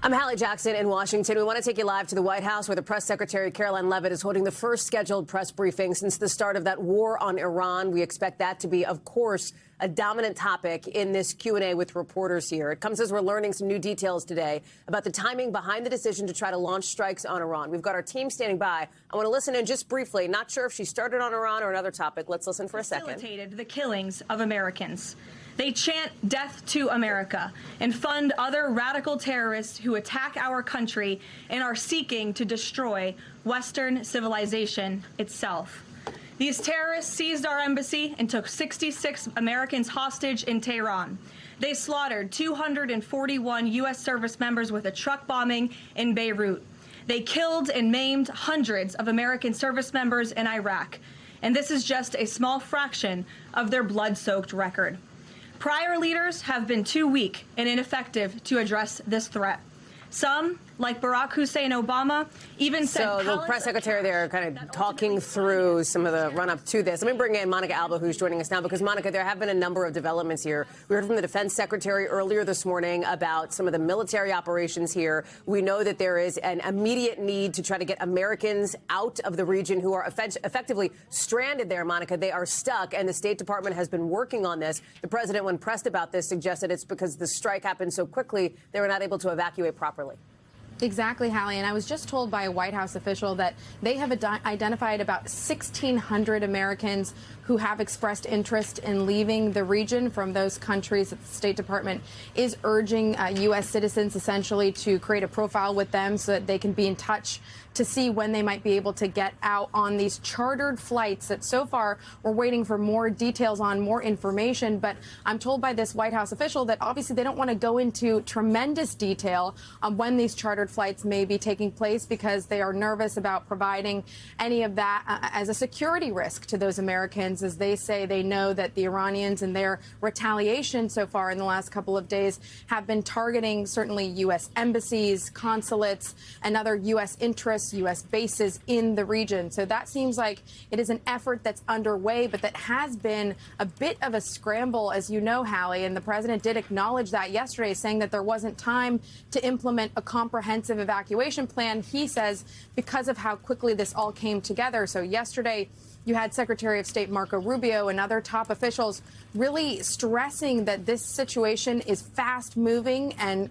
I'm Hallie Jackson in Washington. We want to take you live to the White House, where the press secretary, Caroline Leavitt, is holding the first scheduled press briefing since the start of that war on Iran. We expect that to be, of course, a dominant topic in this Q&A with reporters here. It comes as we're learning some new details today about the timing behind the decision to try to launch strikes on Iran. We've got our team standing by. I want to listen in just briefly. Not sure if she started on Iran or another topic. Let's listen for a second. Facilitated the killings of Americans. They chant death to America and fund other radical terrorists who attack our country and are seeking to destroy Western civilization itself. These terrorists seized our embassy and took 66 Americans hostage in Tehran. They slaughtered 241 U.S. service members with a truck bombing in Beirut. They killed and maimed hundreds of American service members in Iraq. And this is just a small fraction of their blood-soaked record. Prior leaders have been too weak and ineffective to address this threat. Some, like Barack Hussein Obama, even said... So the press secretary there kind of talking through some of the run-up to this. Let me bring in Monica Alba, who's joining us now, because, Monica, there have been a number of developments here. We heard from the defense secretary earlier this morning about some of the military operations here. We know that there is an immediate need to try to get Americans out of the region who are effectively stranded there, Monica. They are stuck, and the State Department has been working on this. The president, when pressed about this, suggested it's because the strike happened so quickly they were not able to evacuate properly. Exactly, Hallie. And I was just told by a White House official that they have identified about 1,600 Americans who have expressed interest in leaving the region from those countries that the State Department is urging U.S. citizens essentially to create a profile with them so that they can be in touch to see when they might be able to get out on these chartered flights that so far we're waiting for more details on, more information. But I'm told by this White House official that obviously they don't want to go into tremendous detail on when these chartered flights may be taking place because they are nervous about providing any of that as a security risk to those Americans. As they say, they know that the Iranians and their retaliation so far in the last couple of days have been targeting certainly U.S. embassies, consulates, and other U.S. interests, U.S. bases in the region. So that seems like it is an effort that's underway, but that has been a bit of a scramble, as you know, Hallie. And the president did acknowledge that yesterday, saying that there wasn't time to implement a comprehensive evacuation plan, he says, because of how quickly this all came together. So yesterday, you had Secretary of State Marco Rubio and other top officials really stressing that this situation is fast moving and